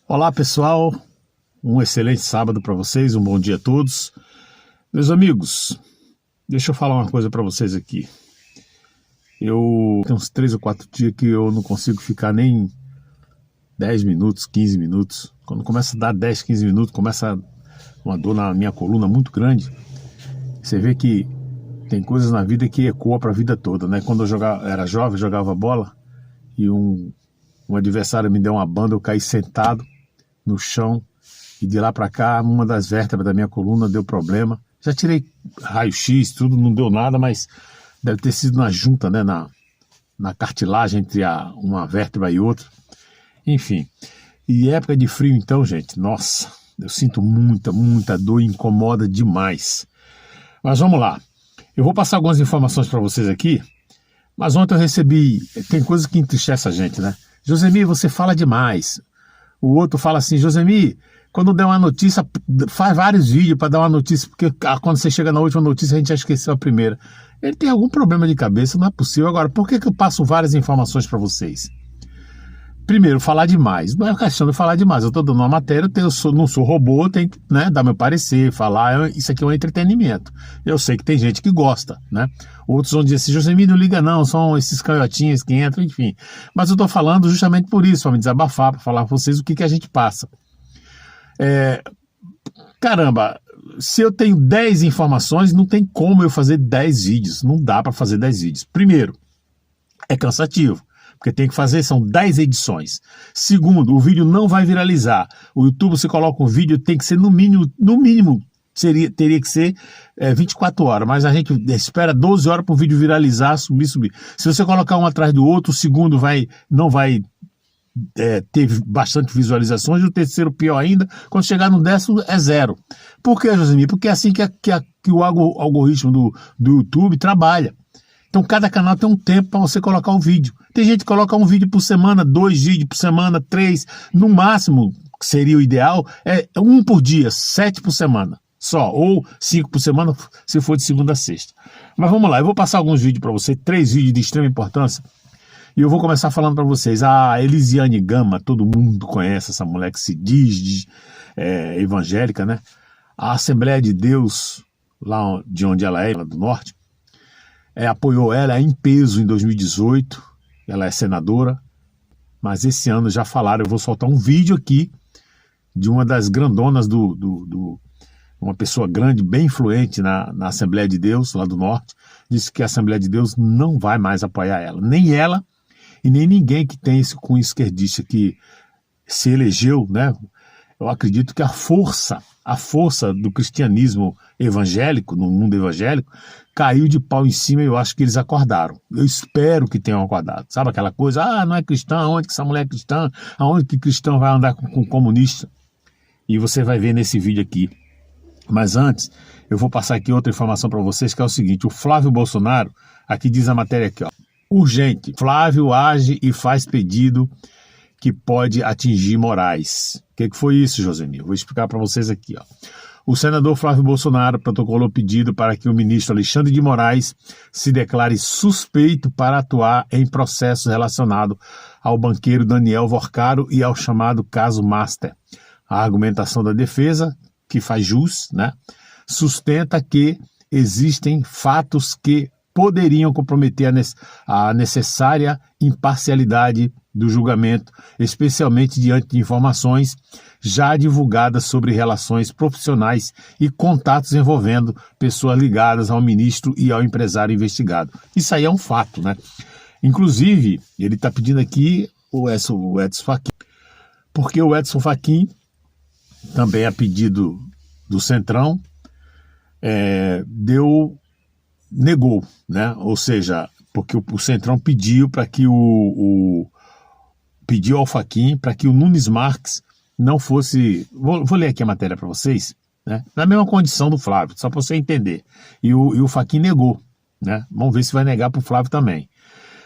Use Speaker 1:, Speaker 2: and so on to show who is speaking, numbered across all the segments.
Speaker 1: Olá pessoal, um excelente sábado para vocês, um bom dia a todos. Meus amigos, deixa eu falar uma coisa para vocês aqui. Tem uns 3 ou 4 dias que eu não consigo ficar nem 10 minutos, 15 minutos. Quando começa a dar 10, 15 minutos, começa uma dor na minha coluna muito grande. Você vê que tem coisas na vida que ecoam para a vida toda, né? Quando eu era jovem, jogava bola e um adversário me deu uma banda, eu caí sentado no chão e de lá para cá uma das vértebras da minha coluna deu problema. Já tirei raio-x, tudo, não deu nada, mas deve ter sido na junta, né, na cartilagem entre uma vértebra e outra. Enfim, e época de frio então, gente, nossa, eu sinto muita dor e incomoda demais. Mas vamos lá, eu vou passar algumas informações para vocês aqui, mas ontem eu recebi, tem coisa que entristece a gente, né? Josemir, você fala demais. O outro fala assim, Josemir, quando der uma notícia, faz vários vídeos para dar uma notícia, porque quando você chega na última notícia a gente já esqueceu a primeira. Ele tem algum problema de cabeça, não é possível. Agora, por que eu passo várias informações para vocês? Primeiro, falar demais. Não é questão de falar demais. Eu estou dando uma matéria, não sou robô, eu tenho que, né, dar meu parecer, falar. Isso aqui é um entretenimento. Eu sei que tem gente que gosta, né? Outros vão dizer assim, Josemir, não liga não, são esses canhotinhas que entram, enfim. Mas eu estou falando justamente por isso, para me desabafar, para falar para vocês o que a gente passa. Caramba, se eu tenho 10 informações, não tem como eu fazer 10 vídeos. Não dá para fazer 10 vídeos. Primeiro, é cansativo. Porque tem que fazer, são 10 edições. Segundo, o vídeo não vai viralizar. O YouTube, você coloca um vídeo, tem que ser no mínimo, teria que ser 24 horas, mas a gente espera 12 horas para o vídeo viralizar, subir. Se você colocar um atrás do outro, o segundo não vai ter bastante visualizações, e o terceiro pior ainda, quando chegar no 10º é 0. Por que, Josemir? Porque é assim que o algoritmo do YouTube trabalha. Então cada canal tem um tempo para você colocar um vídeo. Tem gente que coloca um vídeo por semana, 2 vídeos por semana, 3, no máximo, que seria o ideal, é 1 por dia, 7 por semana, só, ou 5 por semana, se for de segunda a sexta. Mas vamos lá, eu vou passar alguns vídeos para você, 3 vídeos de extrema importância, e eu vou começar falando para vocês. A Elisiane Gama, todo mundo conhece essa mulher que se diz evangélica, né? A Assembleia de Deus, lá de onde ela é, lá do norte, apoiou ela em peso em 2018, ela é senadora, mas esse ano já falaram, eu vou soltar um vídeo aqui de uma das grandonas uma pessoa grande, bem influente na Assembleia de Deus, lá do norte, disse que a Assembleia de Deus não vai mais apoiar ela, nem ela e nem ninguém que tem esse cunho esquerdista que se elegeu, né? Eu acredito que a força do cristianismo evangélico, no mundo evangélico, caiu de pau em cima e eu acho que eles acordaram. Eu espero que tenham acordado. Sabe aquela coisa, não é cristã, aonde que essa mulher é cristã? Aonde que cristão vai andar com comunista? E você vai ver nesse vídeo aqui. Mas antes, eu vou passar aqui outra informação para vocês, que é o seguinte, o Flávio Bolsonaro, aqui diz a matéria aqui, ó, urgente, Flávio age e faz pedido que pode atingir Moraes. O que foi isso, Josemir? Vou explicar para vocês aqui, ó. O senador Flávio Bolsonaro protocolou pedido para que o ministro Alexandre de Moraes se declare suspeito para atuar em processo relacionado ao banqueiro Daniel Vorcaro e ao chamado caso Master. A argumentação da defesa, que faz jus, né, sustenta que existem fatos que poderiam comprometer a necessária imparcialidade do julgamento, especialmente diante de informações já divulgadas sobre relações profissionais e contatos envolvendo pessoas ligadas ao ministro e ao empresário investigado. Isso aí é um fato, né? Inclusive, ele está pedindo aqui o Edson Fachin, porque o Edson Fachin, também a pedido do Centrão, negou, né? Ou seja, porque o Centrão pediu para que pediu ao Fachin para que o Nunes Marques não fosse... Vou ler aqui a matéria para vocês, né? Na mesma condição do Flávio, só para você entender. E o Fachin negou, né? Vamos ver se vai negar para o Flávio também.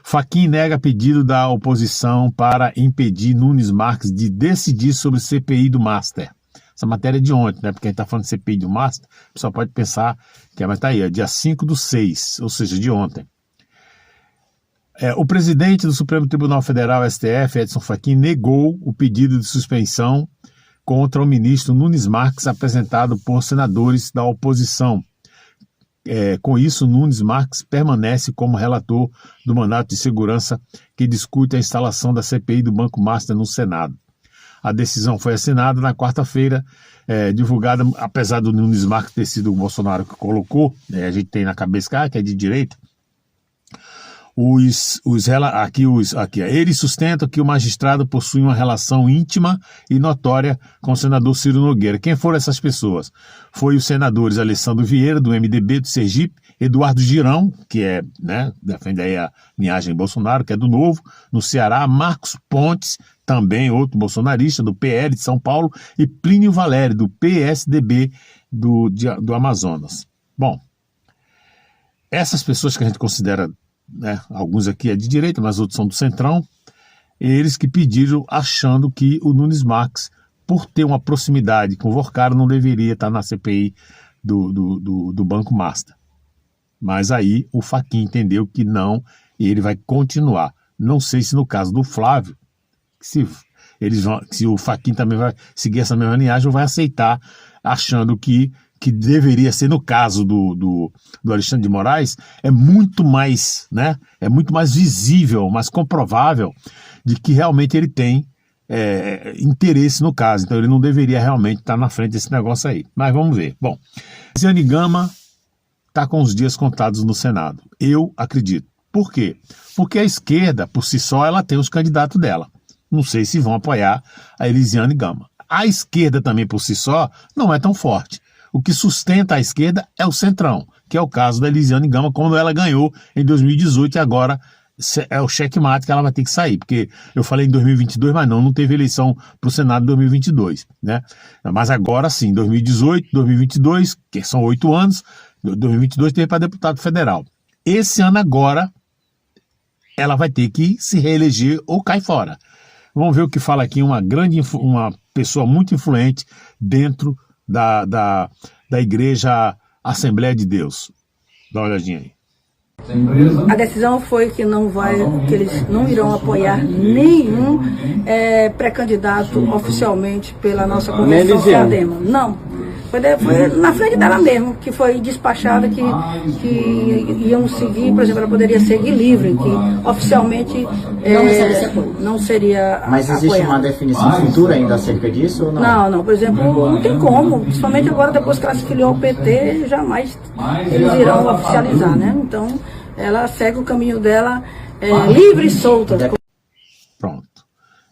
Speaker 1: Fachin nega pedido da oposição para impedir Nunes Marques de decidir sobre o CPI do Master. Essa matéria é de ontem, né? Porque a gente está falando de CPI do Master, o pessoal pode pensar que mas tá aí, dia 5/6, ou seja, de ontem. O presidente do Supremo Tribunal Federal, STF, Edson Fachin, negou o pedido de suspensão contra o ministro Nunes Marques apresentado por senadores da oposição. Com isso, Nunes Marques permanece como relator do mandato de segurança que discute a instalação da CPI do Banco Master no Senado. A decisão foi assinada na quarta-feira, divulgada, apesar do Nunes Marques ter sido o Bolsonaro que colocou, a gente tem na cabeça que é de direita. Eles sustentam que o magistrado possui uma relação íntima e notória com o senador Ciro Nogueira. Quem foram essas pessoas? Foi os senadores Alessandro Vieira, do MDB do Sergipe, Eduardo Girão, que defende aí a linhagem Bolsonaro, que é do Novo, no Ceará, Marcos Pontes, também outro bolsonarista, do PL de São Paulo, e Plínio Valério, do PSDB do Amazonas. Bom, essas pessoas que a gente considera, alguns aqui é de direita, mas outros são do centrão, eles que pediram achando que o Nunes Marques, por ter uma proximidade com o Vorcaro, não deveria estar na CPI do Banco Master. Mas aí o Fachin entendeu que não, e ele vai continuar. Não sei se no caso do Flávio, se o Fachin também vai seguir essa mesma linhagem ou vai aceitar, achando que deveria ser, no caso do Alexandre de Moraes, é muito mais visível, mais comprovável de que realmente ele tem interesse no caso. Então ele não deveria realmente estar na frente desse negócio aí. Mas vamos ver. Bom, Elisiane Gama está com os dias contados no Senado. Eu acredito. Por quê? Porque a esquerda, por si só, ela tem os candidatos dela. Não sei se vão apoiar a Elisiane Gama. A esquerda também, por si só, não é tão forte. O que sustenta a esquerda é o centrão, que é o caso da Elisiane Gama, quando ela ganhou em 2018 e agora é o checkmate que ela vai ter que sair, porque eu falei em 2022, mas não teve eleição para o Senado em 2022, né? Mas agora sim, 2018, 2022, que são 8 anos, 2022 teve para deputado federal. Esse ano agora, ela vai ter que se reeleger ou cai fora. Vamos ver o que fala aqui uma pessoa muito influente dentro da Igreja Assembleia de Deus. Dá uma olhadinha aí.
Speaker 2: A decisão foi que que eles não irão apoiar nenhum pré-candidato oficialmente pela nossa convenção CADEMA. Não. Foi na frente dela mesmo, que foi despachada que iam seguir, por exemplo, ela poderia seguir livre, que oficialmente não seria
Speaker 3: Mas existe apoiado. Uma definição futura ainda acerca disso ou não?
Speaker 2: Não, por exemplo, não tem como, principalmente agora depois que ela se filiou ao PT, jamais eles irão oficializar, né? Então, ela segue o caminho dela livre e solta.
Speaker 1: Pronto.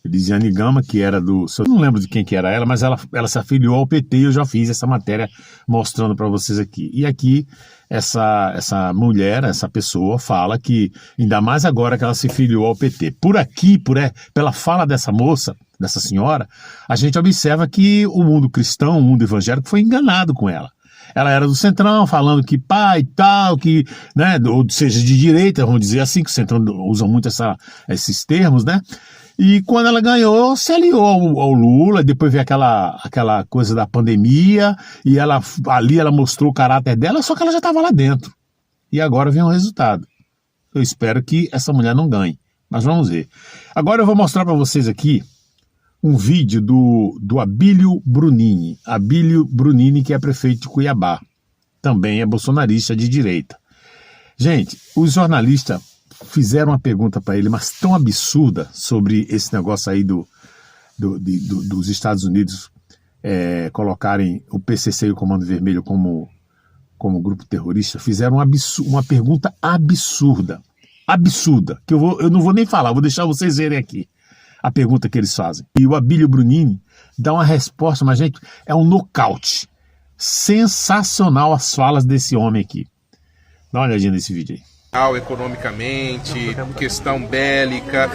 Speaker 1: Elisiane Gama, que era eu não lembro de quem que era ela, mas ela se afiliou ao PT e eu já fiz essa matéria mostrando para vocês aqui. E aqui, essa mulher, essa pessoa, fala que, ainda mais agora que ela se filiou ao PT. Por aqui, pela fala dessa moça, dessa senhora, a gente observa que o mundo cristão, o mundo evangélico foi enganado com ela. Ela era do Centrão, falando que pai e tal, que, né, ou seja, de direita, vamos dizer assim, que o Centrão usa muito esses termos, né? E quando ela ganhou, se aliou ao Lula, depois veio aquela coisa da pandemia, e ali ela mostrou o caráter dela, só que ela já estava lá dentro. E agora vem o resultado. Eu espero que essa mulher não ganhe, mas vamos ver. Agora eu vou mostrar para vocês aqui um vídeo do Abílio Brunini. Abílio Brunini, que é prefeito de Cuiabá. Também é bolsonarista de direita. Gente, os jornalistas fizeram uma pergunta para ele, mas tão absurda, sobre esse negócio aí dos Estados Unidos colocarem o PCC e o Comando Vermelho como grupo terrorista. Fizeram uma pergunta absurda, que eu não vou nem falar, vou deixar vocês verem aqui a pergunta que eles fazem. E o Abílio Brunini dá uma resposta, mas, gente, é um nocaute. Sensacional as falas desse homem aqui. Dá uma olhadinha nesse vídeo aí.
Speaker 4: Economicamente, questão bélica,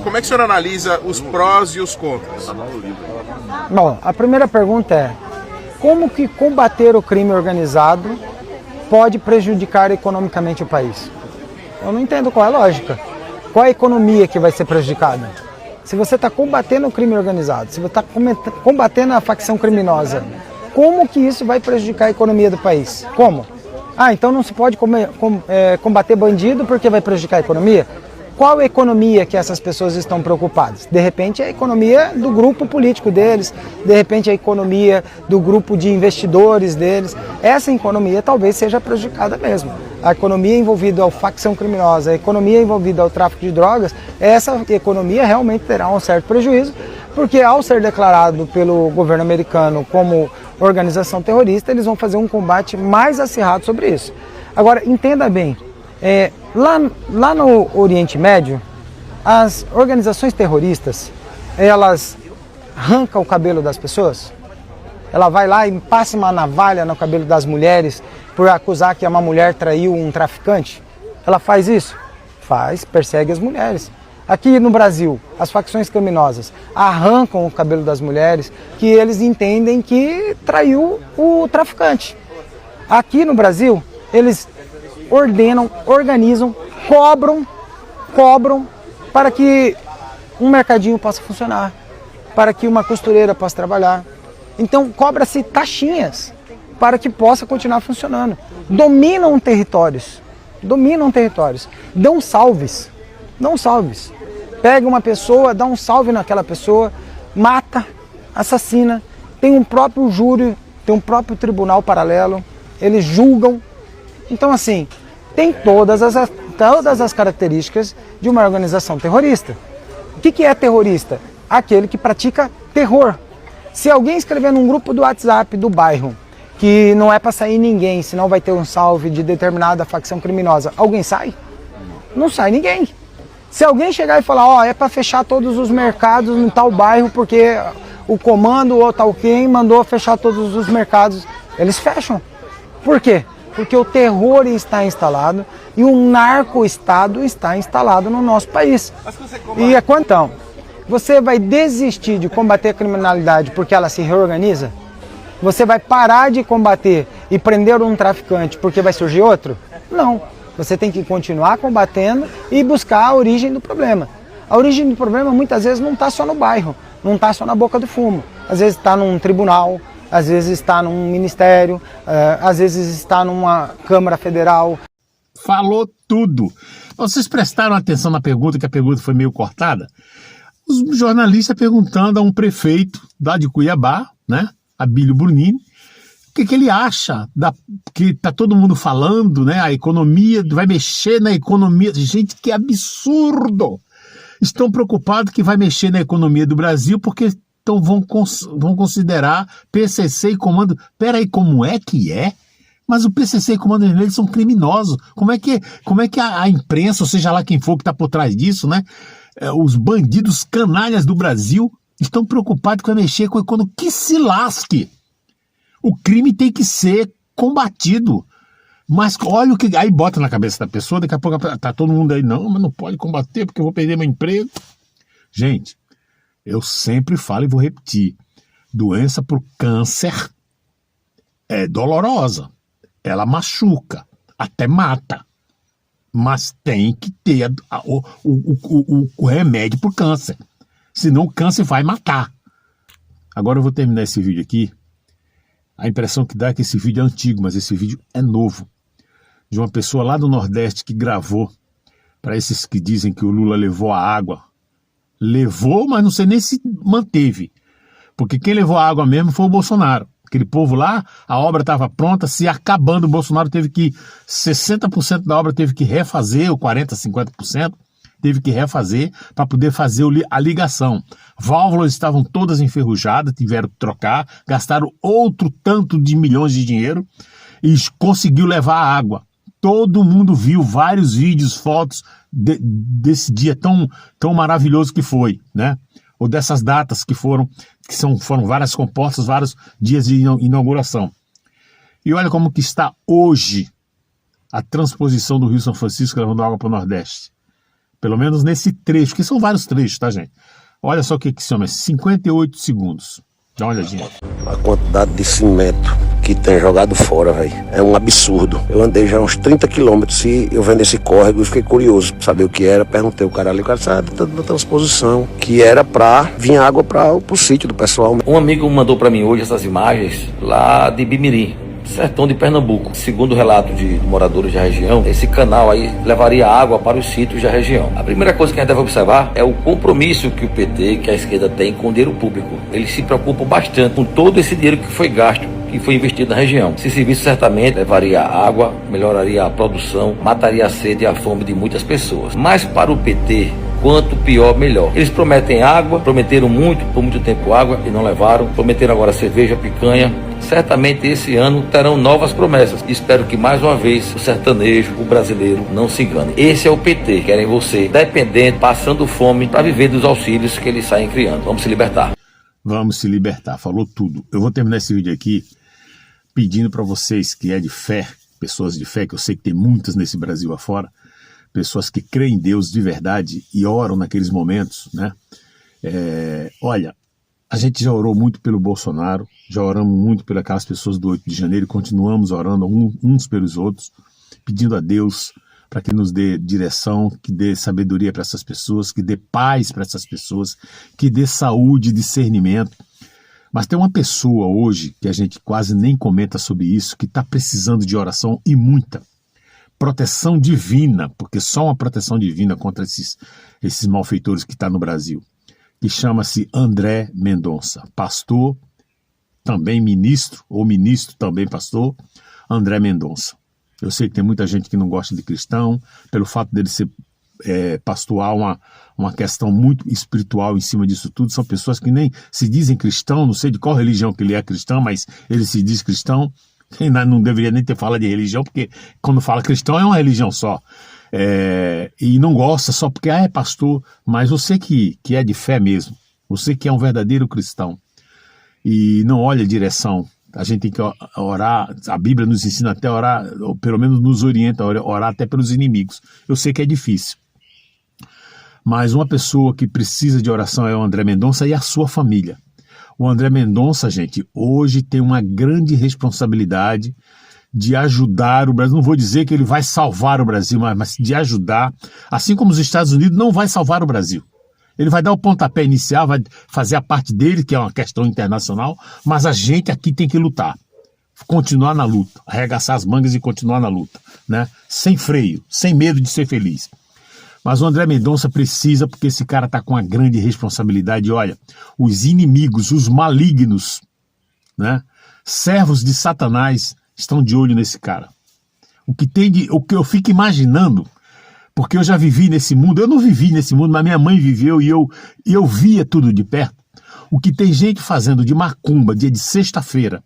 Speaker 4: como é que o senhor analisa os prós e os contras?
Speaker 5: Bom, a primeira pergunta é: como que combater o crime organizado pode prejudicar economicamente o país? Eu não entendo qual é a lógica. Qual é a economia que vai ser prejudicada? Se você está combatendo o crime organizado, se você está combatendo a facção criminosa, como que isso vai prejudicar a economia do país? Como? Então não se pode combater bandido porque vai prejudicar a economia? qual a economia que essas pessoas estão preocupadas? De repente, a economia do grupo político deles, de repente, a economia do grupo de investidores deles. Essa economia talvez seja prejudicada mesmo. A economia envolvida à facção criminosa, a economia envolvida ao tráfico de drogas, essa economia realmente terá um certo prejuízo, porque ao ser declarado pelo governo americano como organização terrorista, eles vão fazer um combate mais acirrado sobre isso. Agora, entenda bem, lá no Oriente Médio, as organizações terroristas, elas arrancam o cabelo das pessoas, ela vai lá e passa uma navalha no cabelo das mulheres por acusar que uma mulher traiu um traficante. Ela faz isso? Faz, persegue as mulheres. Aqui no Brasil, as facções criminosas arrancam o cabelo das mulheres que eles entendem que traiu o traficante. Aqui no Brasil, eles ordenam, organizam, cobram para que um mercadinho possa funcionar, para que uma costureira possa trabalhar. Então cobra-se taxinhas para que possa continuar funcionando. Dominam territórios, dão salves. Pega uma pessoa, dá um salve naquela pessoa, mata, assassina, tem um próprio júri, tem um próprio tribunal paralelo, eles julgam. Então assim, tem todas as características de uma organização terrorista. O que é terrorista? Aquele que pratica terror. Se alguém escrever num grupo do WhatsApp do bairro que não é para sair ninguém, senão vai ter um salve de determinada facção criminosa, alguém sai? Não sai ninguém. Se alguém chegar e falar, é para fechar todos os mercados em tal bairro porque o comando ou tal quem mandou fechar todos os mercados, eles fecham. Por quê? Porque o terror está instalado e o narco-estado está instalado no nosso país. E então, você vai desistir de combater a criminalidade porque ela se reorganiza? Você vai parar de combater e prender um traficante porque vai surgir outro? Não. Você tem que continuar combatendo e buscar a origem do problema. A origem do problema muitas vezes não está só no bairro, não está só na boca do fumo. Às vezes está num tribunal, às vezes está num ministério, às vezes está numa Câmara Federal.
Speaker 1: Falou tudo. Vocês prestaram atenção na pergunta, que a pergunta foi meio cortada? Os jornalistas perguntando a um prefeito lá de Cuiabá, né, Abílio Brunini, o que ele acha que está todo mundo falando, né? A economia, vai mexer na economia. Gente, que absurdo! Estão preocupados que vai mexer na economia do Brasil porque vão considerar PCC e Comando... Peraí, como é que é? Mas o PCC e Comando Vermelho são criminosos. Como é que a imprensa, ou seja lá quem for que está por trás disso, né? Os bandidos canalhas do Brasil estão preocupados com mexer com a economia. Que se lasque! O crime tem que ser combatido. Mas olha o que... Aí bota na cabeça da pessoa, daqui a pouco tá todo mundo aí, não, mas não pode combater porque eu vou perder meu emprego. Gente, eu sempre falo e vou repetir. Doença por câncer é dolorosa. Ela machuca, até mata. Mas tem que ter o remédio para o câncer. Senão o câncer vai matar. Agora eu vou terminar esse vídeo aqui. A impressão que dá é que esse vídeo é antigo, mas esse vídeo é novo. De uma pessoa lá do Nordeste que gravou para esses que dizem que o Lula levou a água. Levou, mas não sei nem se manteve. Porque quem levou a água mesmo foi o Bolsonaro. Aquele povo lá, a obra estava pronta, se acabando, o Bolsonaro teve que... 60% da obra teve que refazer, ou 40%, 50%, teve que refazer para poder fazer a ligação. Válvulas estavam todas enferrujadas, tiveram que trocar, gastaram outro tanto de milhões de dinheiro e conseguiu levar a água. Todo mundo viu vários vídeos, fotos desse dia tão maravilhoso que foi, né? Ou dessas datas que foram várias compostas, vários dias de inauguração. E olha como que está hoje a transposição do Rio São Francisco levando água para o Nordeste. Pelo menos nesse trecho, que são vários trechos, tá, gente? Olha só o que se chama, 58 segundos. Dá uma olhadinha.
Speaker 6: A quantidade de cimento que tem jogado fora, velho, é um absurdo. Eu andei já uns 30 quilômetros e eu vendo esse córrego e fiquei curioso pra saber o que era. Perguntei o cara ali, o cara sabe da transposição, que era pra vir água pro sítio do pessoal.
Speaker 7: Um amigo mandou pra mim hoje essas imagens lá de Bimirim. sertão de Pernambuco. Segundo o relato de moradores da região, esse canal aí levaria água para os sítios da região. A primeira coisa que a gente deve observar é o compromisso que o PT, que a esquerda tem com o dinheiro público. Eles se preocupam bastante com todo esse dinheiro que foi gasto, que foi investido na região. Esse serviço certamente levaria água, melhoraria a produção, mataria a sede e a fome de muitas pessoas. Mas para o PT, quanto pior, melhor. Eles prometem água, prometeram muito, por muito tempo água e não levaram. Prometeram agora cerveja, picanha. Certamente esse ano terão novas promessas. Espero que mais uma vez o sertanejo, o brasileiro, não se engane. Esse é o PT. Querem você dependente, passando fome para viver dos auxílios que eles saem criando. Vamos se libertar.
Speaker 1: Vamos se libertar. Falou tudo. Eu vou terminar esse vídeo aqui pedindo para vocês que é de fé, pessoas de fé, que eu sei que tem muitas nesse Brasil afora, pessoas que creem em Deus de verdade e oram naqueles momentos, né? Olha, a gente já orou muito pelo Bolsonaro, já oramos muito pelas aquelas pessoas do 8 de janeiro e continuamos orando uns pelos outros, pedindo a Deus para que nos dê direção, que dê sabedoria para essas pessoas, que dê paz para essas pessoas, que dê saúde e discernimento. Mas tem uma pessoa hoje, que a gente quase nem comenta sobre isso, que está precisando de oração e muita. Proteção divina, porque só uma proteção divina contra esses malfeitores que está no Brasil, que chama-se André Mendonça, pastor, também ministro, ou ministro também pastor, André Mendonça. Eu sei que tem muita gente que não gosta de cristão, pelo fato dele ser pastor, há uma questão muito espiritual em cima disso tudo. São pessoas que nem se dizem cristão, não sei de qual religião que ele é cristão, mas ele se diz cristão. Não deveria nem ter falado de religião, porque quando fala cristão é uma religião só. E não gosta só porque é pastor, mas você que é de fé mesmo, você que é um verdadeiro cristão e não olha a direção, a gente tem que orar. A Bíblia nos ensina até a orar, ou pelo menos nos orienta a orar até pelos inimigos. Eu sei que é difícil, mas uma pessoa que precisa de oração é o André Mendonça e a sua família. O André Mendonça, gente, hoje tem uma grande responsabilidade de ajudar o Brasil. Não vou dizer que ele vai salvar o Brasil, mas de ajudar. Assim como os Estados Unidos não vai salvar o Brasil. Ele vai dar o pontapé inicial, vai fazer a parte dele, que é uma questão internacional, mas a gente aqui tem que lutar. Continuar na luta, arregaçar as mangas e continuar na luta, né? Sem freio, sem medo de ser feliz. Mas o André Mendonça precisa, porque esse cara está com uma grande responsabilidade. Olha, os inimigos, os malignos, né, servos de Satanás, estão de olho nesse cara. O que eu fico imaginando, porque eu já vivi nesse mundo, eu não vivi nesse mundo, mas minha mãe viveu e eu via tudo de perto. O que tem gente fazendo de macumba, dia de sexta-feira.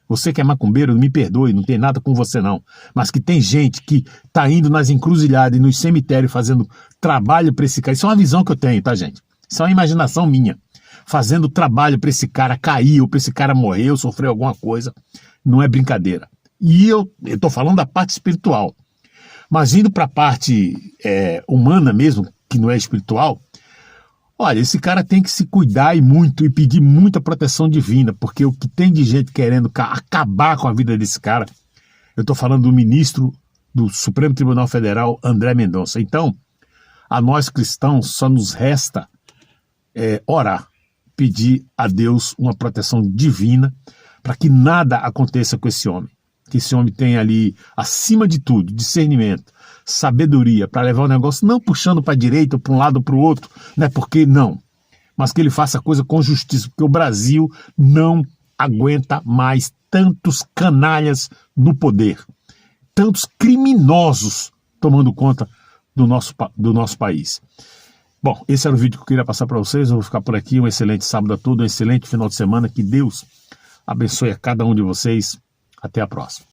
Speaker 1: Você que é macumbeiro, me perdoe, não tem nada com você não. Mas que tem gente que está indo nas encruzilhadas e nos cemitérios fazendo trabalho para esse cara. Isso é uma visão que eu tenho, tá, gente? Isso é uma imaginação minha. Fazendo trabalho para esse cara cair, ou para esse cara morrer, ou sofrer alguma coisa. Não é brincadeira. E eu estou falando da parte espiritual. Mas indo para a parte humana mesmo, que não é espiritual, olha, esse cara tem que se cuidar e muito, e pedir muita proteção divina, porque o que tem de gente querendo acabar com a vida desse cara, eu estou falando do ministro do Supremo Tribunal Federal, André Mendonça. Então, a nós cristãos só nos resta orar, pedir a Deus uma proteção divina para que nada aconteça com esse homem. Que esse homem tenha ali, acima de tudo, discernimento, sabedoria para levar o negócio, não puxando para a direita, para um lado ou para o outro, né? Porque não, mas que ele faça a coisa com justiça, porque o Brasil não aguenta mais tantos canalhas no poder, tantos criminosos tomando conta do nosso país. Bom, esse era o vídeo que eu queria passar para vocês. Eu vou ficar por aqui. Um excelente sábado a todos, um excelente final de semana. Que Deus abençoe a cada um de vocês. Até a próxima.